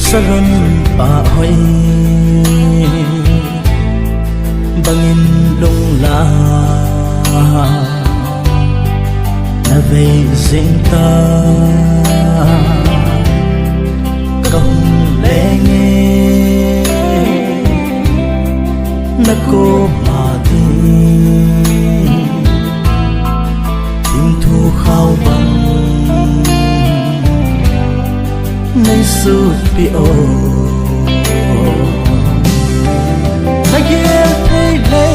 Saron pa hoy bangin lung la na về dinh ta không lẽ nghe na cô mà tìm thu khao bằng nay suốt bi ô na ghé thấy lệ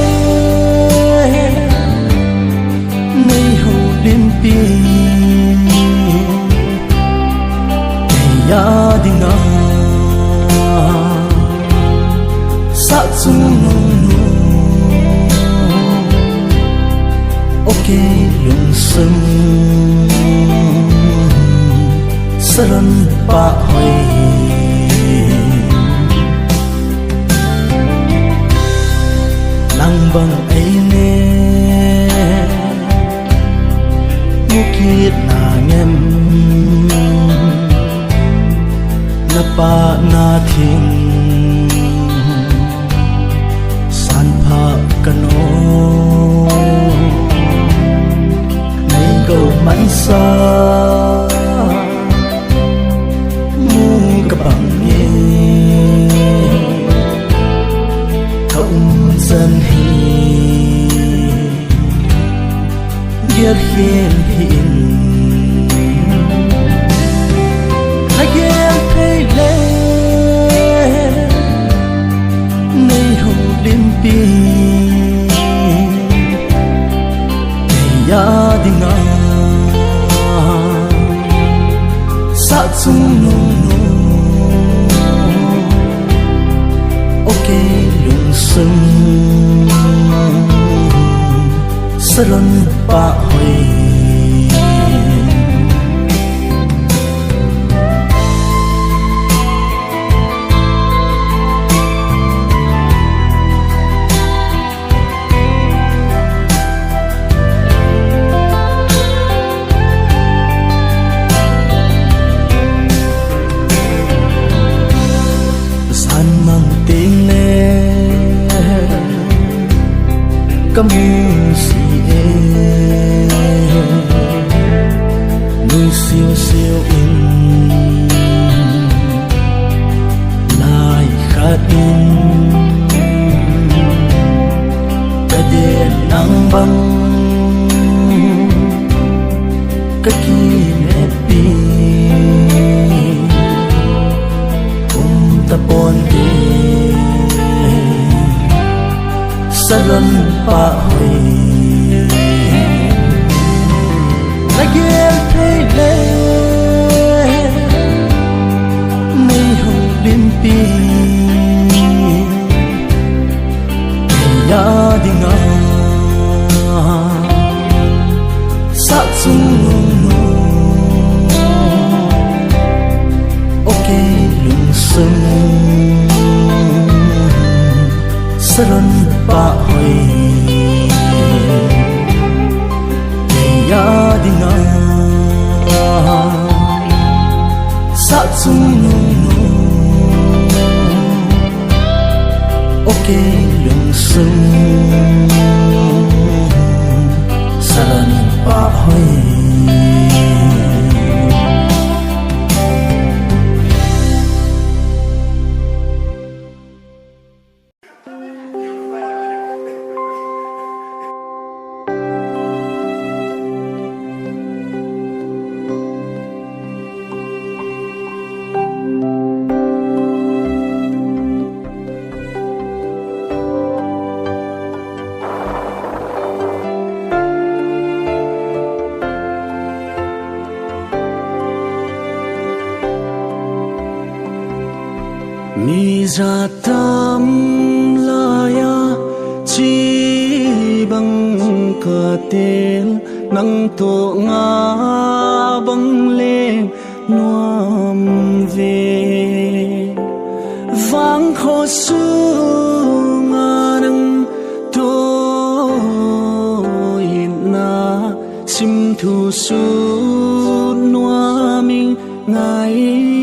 nay hậu đêm pi ya đi ngã sát chung nô ok lung sưng saran pa hoy nang bang ai ne mukit na ngem na pa na thing san pha kano nay go man sa dân hi ghét hiền hiền hay ghét thấy lệ nay hồng đêm pi ya đi ngã sát chung nô ok lung sưng saron pa hoy siêu siêu in lại khát in ta điện nắng băng cái kia mẹ pi ta pon đi saran pa hoi la gel thế lệ mi hồng lim pi ya đi ngà sa chung saran pa hoi ya dinga sa chung okay lung sung saran pa hoi mi ra tam laya chi bang ka tel nang to nga bang le nuam ve vang kho su nga nang to in na sim thu su nuaming ngai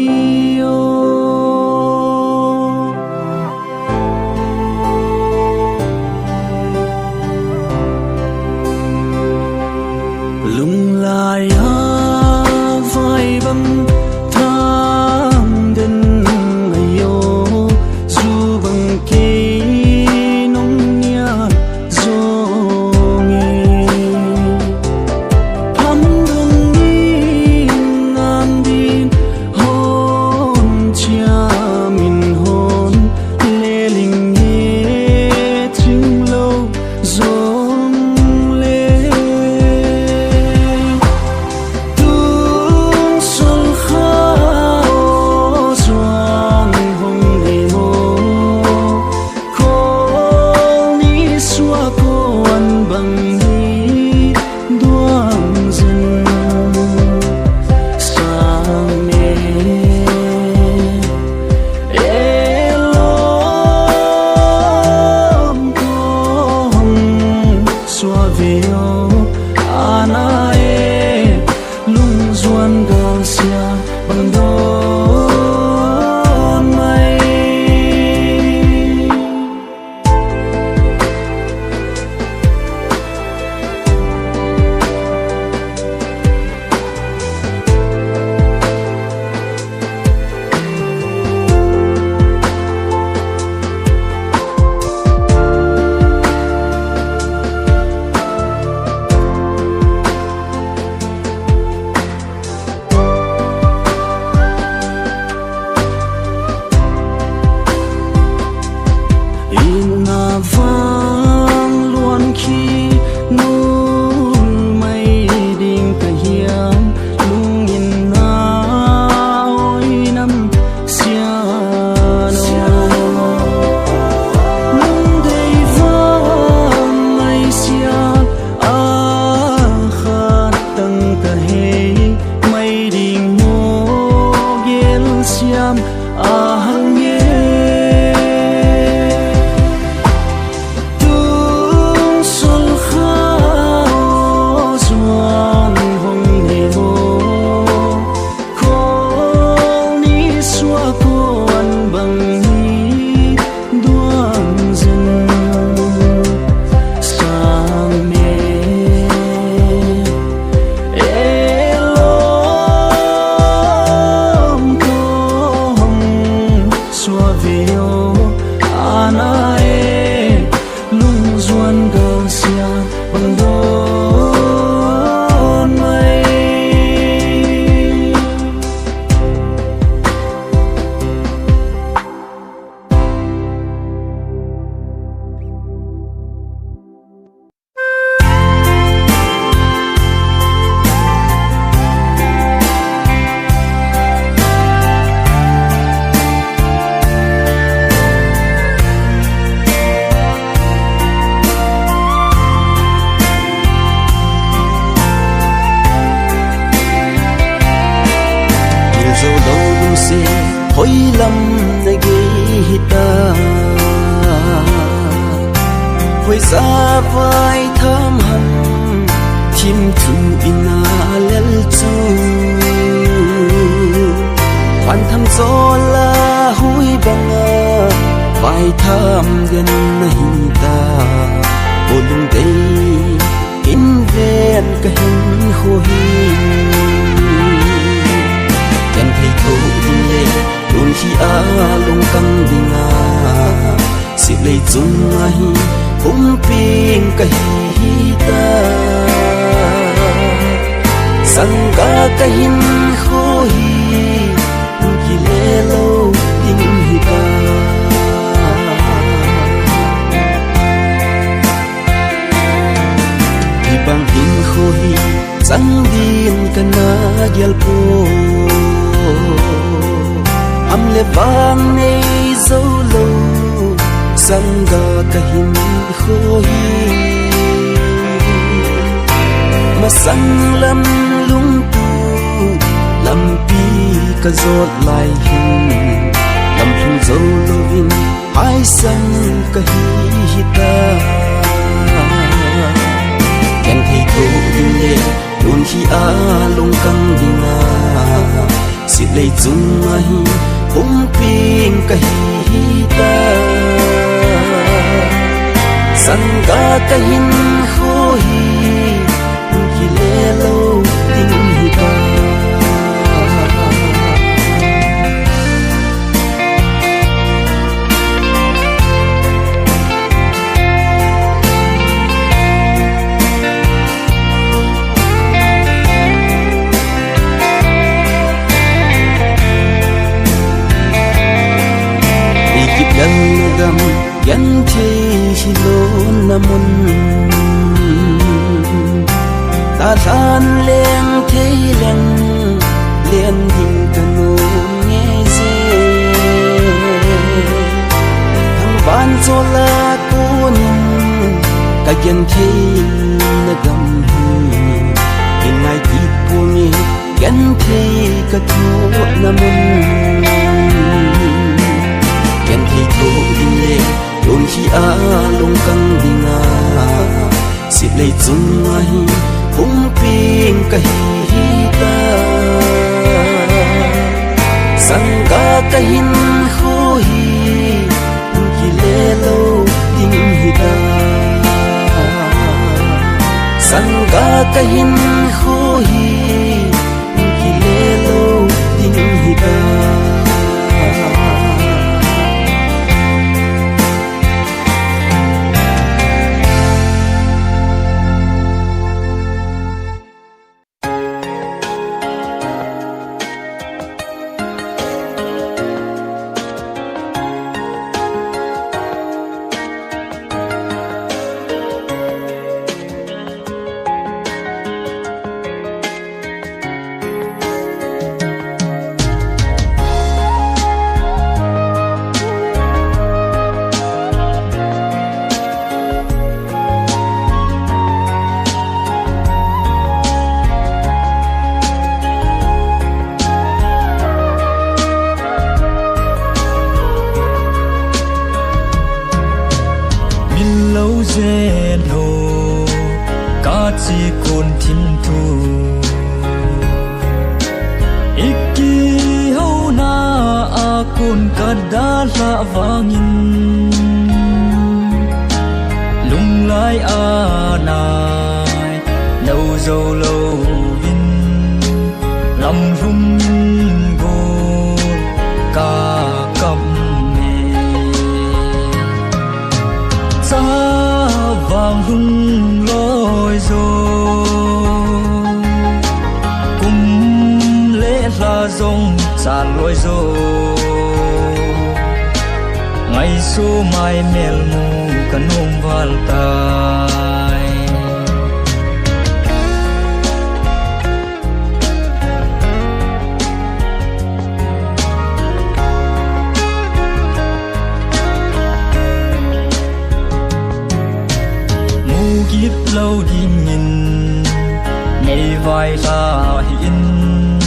se hoi lam na ge hita hoi za vai tham ham thim thu ina lel chu pan tham zo la hui banga vai tham gen nahi ta bolung dei in ven ka hin ho hi yan thei tho din le lun hi a lung kang dinga si le chung a hi hum ping ka hi ta sang ka ka hin ho hi ki le lo ding hi ta bang hin ho hi chang din kana yal po am le bang nei zo lo sang ga ka hin ho hi ma sang lam lung tu lam pi ka zot lai hin lam hin zo lo in ai sang ka hi ta yan thei tho din le lun hi a lung kang dinga si le chung a hi hum ping ka hi ta sang ga ka hin ho hi ki le lo ding hi ta yan gam yan thi hi lo namun ta than leng thei leng len ding kanu nge je thang ban cho la kunin ka yan thei na gam hi in ngai ti pu ni yan thei ka thu namun yan thei tho din le lun hi a lung kang dinga si le chung a hi hum ping ka hi ta sang ga ka hin ho hi ki le lo ding hi ta sang ga ka hin ho hi ki le lo ding hi ta lâu đi nhìn ngày vai la hiền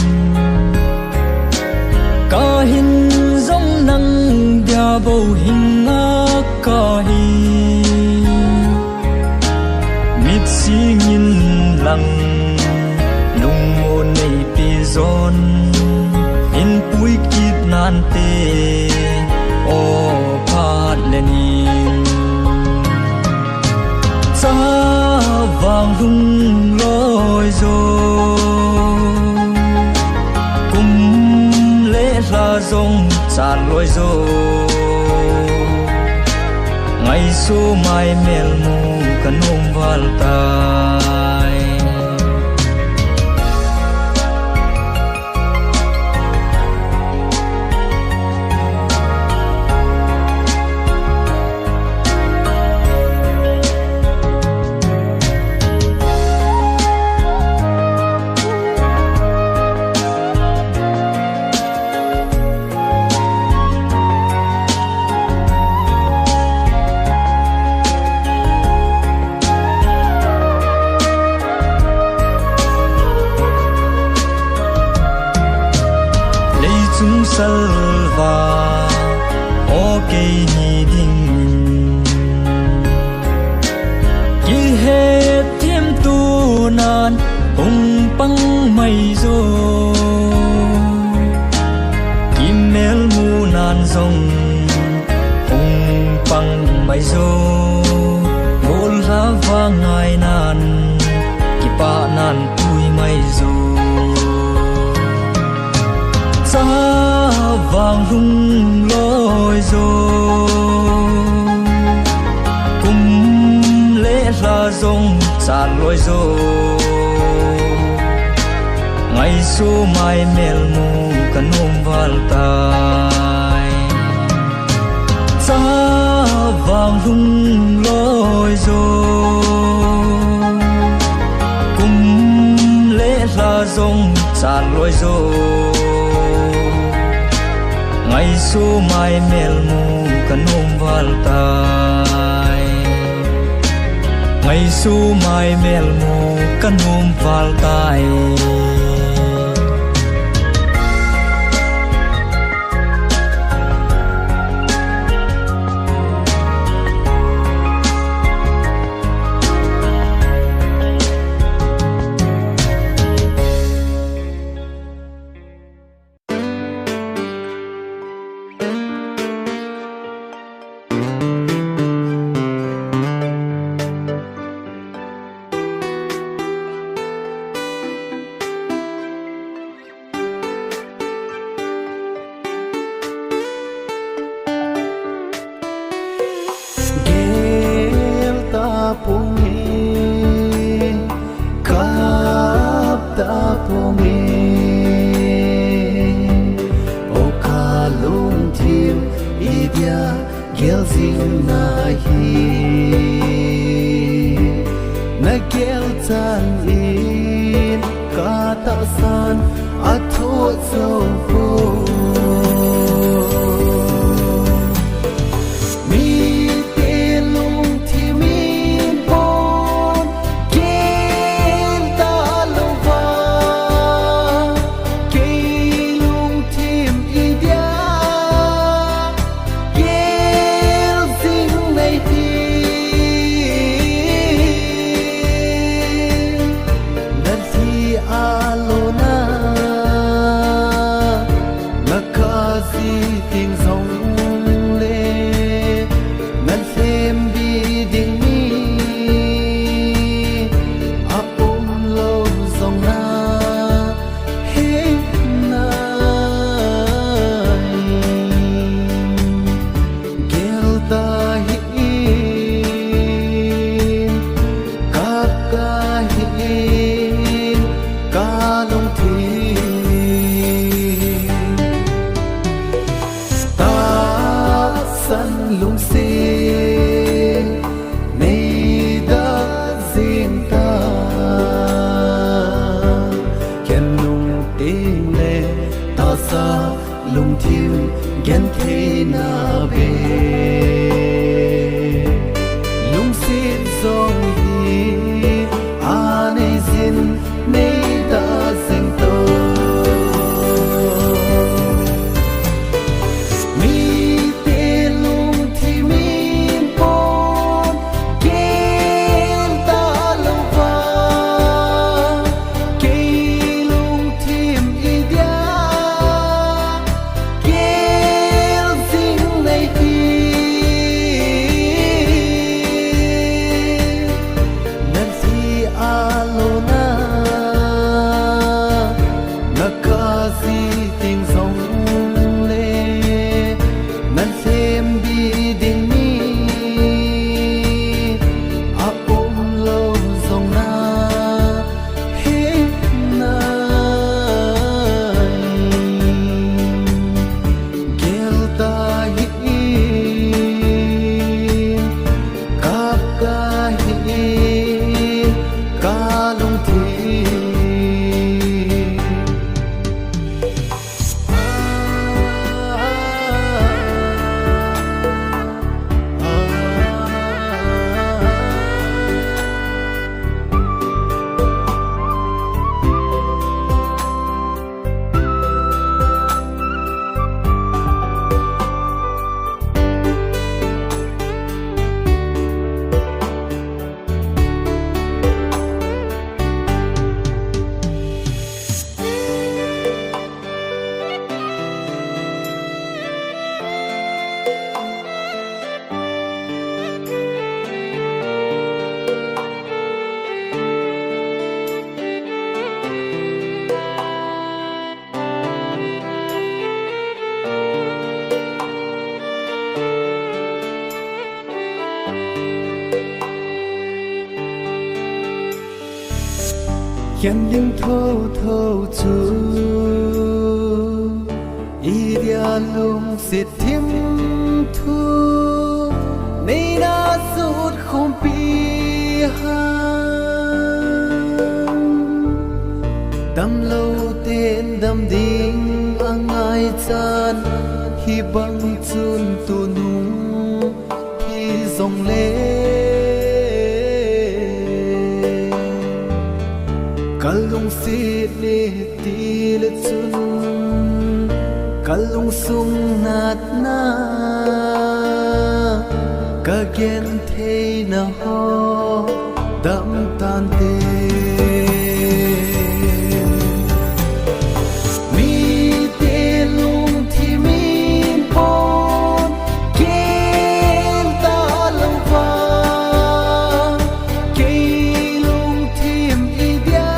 ca vô hình ca hi mít xi nghìn lăng nung môn này pi zon in pui kít nan te o phát lên in xa vàng lung lối rồi cùng lễ la dòng sàn lối rồi ngày số mai mel mu kan hôm val tai chúng salva ok ni ding ki he thêm tu nan ung pang mai zo ki mel mu nan zong ung pang mai zo gol ha va ngai nan ki pa nan tui mai zo xa vàng lung lối rồi cùng lễ la dòng sàn lối rồi ngày số mai mel mu kan hôm val tai xa vàng lung lối rồi cùng lễ la dòng sàn lối rồi ngày số mai mel mu kan hôm val tai ngày số mai mel mu kan hôm val tai si tình dòng lệ ngăn xem bi đình mi à ôm lâu dòng na hết nay kêu ta hi cáp ca hi ca lung thi Nhân linh thâu thâu chú ý dia lung xịt thiêm thu nay đã rút không bi hàng đâm lâu tên đâm đinh ang ai chan hi băng chun tu nu hi dòng lệ kalung sit ni ti le chun kalung sung nat na ka gen thei na ho dam tan te mi te lung thi min pon ken ta lang va ke lung thim i dia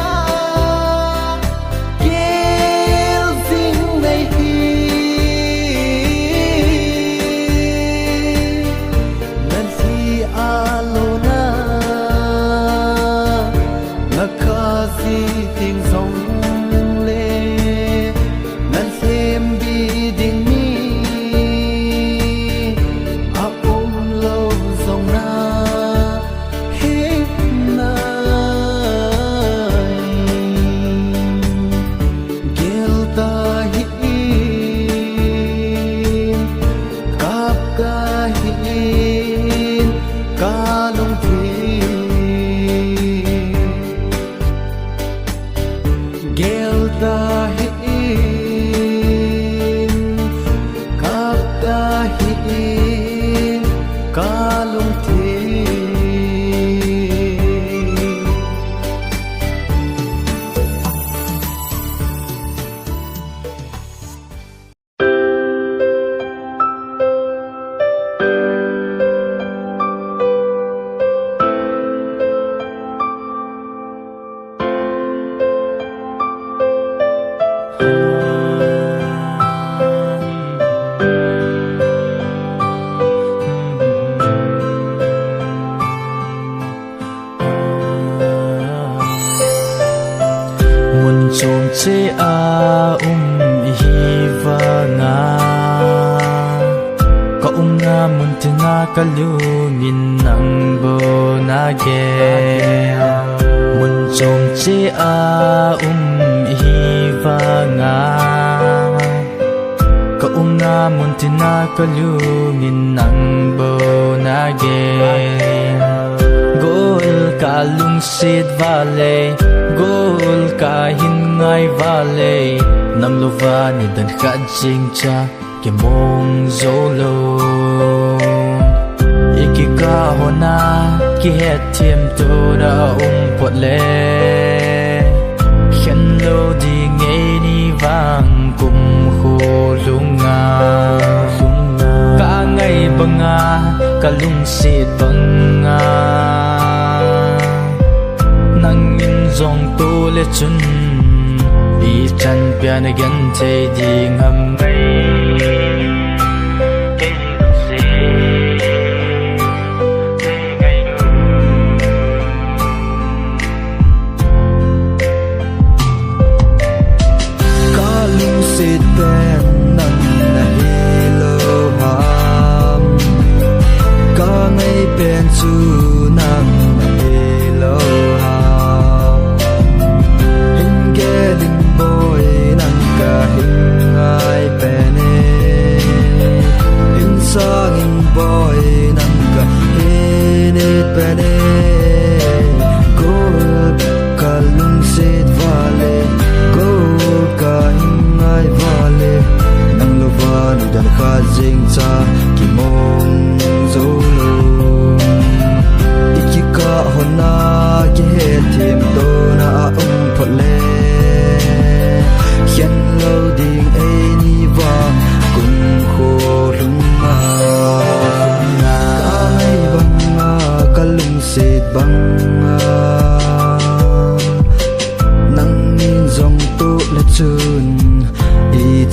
tình dòng lệ ngăn xem bi đình mi à ôm lâu dòng na hết nay kêu ta hi cáp ca hi ca lung thi ta hin cáp ta hin ca lung thi chom che a hi va nga ka nga mun te na ka lu min nang bo na ge mun chom che a hi va nga ka nga mun te na ka lu min nang bo na ge gol ka lung sit vale gol ka hin ngai vale nam lo va ni dan khat jing cha ke mong zolo ikika hona ki het thiam to da pot le khen lo di ngei ni vang kum khu lunga ka ngai banga ka lung sit banga nang in zong tu le chun i chan pian again te ding ham mai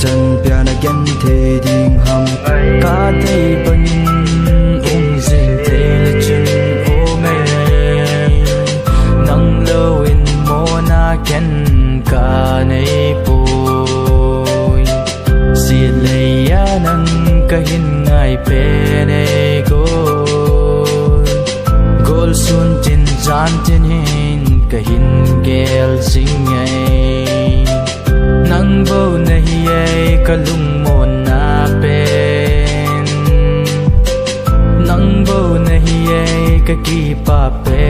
chân pian again thế đình hầm ca thấy bần ung dình thế chân ô mê nang lâu in mô na ken ca nay bôi si lệ ya nang ca hin ngay pe nay gol sun tin jan tin hin ca hin gel sing ngay nang vô nahi ai kalung mon na pen nang vô nahi ai ka ki pa pen